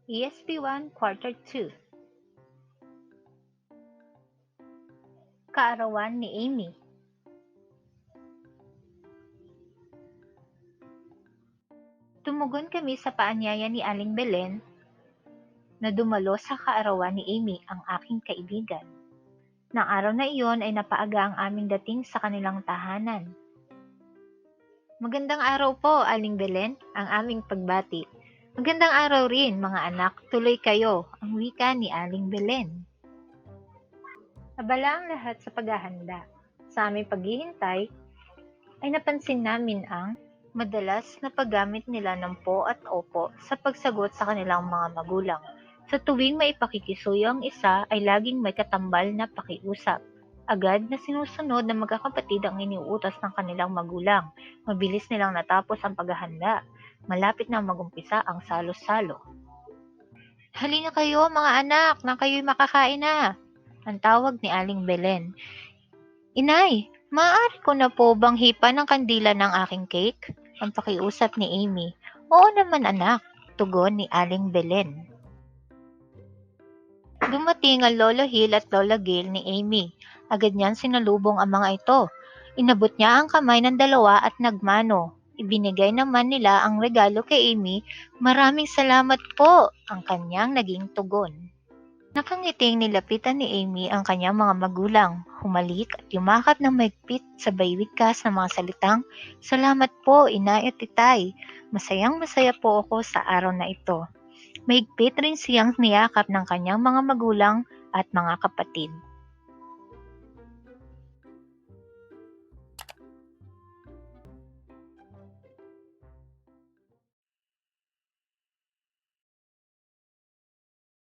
ESP1 Quarter 2. Kaarawan ni Amy. Tumugon kami sa paanyaya ni Aling Belen na dumalo sa kaarawan ni Amy, ang aking kaibigan. Nang araw na iyon ay napaaga ang aming dating sa kanilang tahanan. Magandang araw po, Aling Belen, ang aming pagbati. Magandang araw rin, mga anak, tuloy kayo, ang wika ni Aling Belen. Abala ang lahat sa paghahanda. Sa aming paghihintay, ay napansin namin ang madalas na paggamit nila ng po at opo sa pagsagot sa kanilang mga magulang. Sa tuwing may pakikisuyo ang isa ay laging may katambal na pakiusap. Agad na sinusunod ng magkakapatid ang iniuutos ng kanilang magulang. Mabilis nilang natapos ang paghahanda. Malapit na magumpisa ang salo-salo. Halina kayo mga anak, na kayo'y makakain na, ang tawag ni Aling Belen. Inay, maaari ko na po bang hipa ng kandila ng aking cake? Ang pakiusap ni Amy. Oo naman anak, tugon ni Aling Belen. Dumating ang Lolo Hill at Lola Gail ni Amy. Agad niyan sinalubong ang mga ito. Inabot niya ang kamay ng dalawa at nagmano. Ibinigay naman nila ang regalo kay Amy. Maraming salamat po, ang kanyang naging tugon. Nakangiting nilapitan ni Amy ang kanyang mga magulang. Humalik at yumakap ng maigpit sabay wikas ng mga salitang, "Salamat po, inay at titay. Masayang-masaya po ako sa araw na ito." Mahigpit rin siyang niyakap ng kanyang mga magulang at mga kapatid.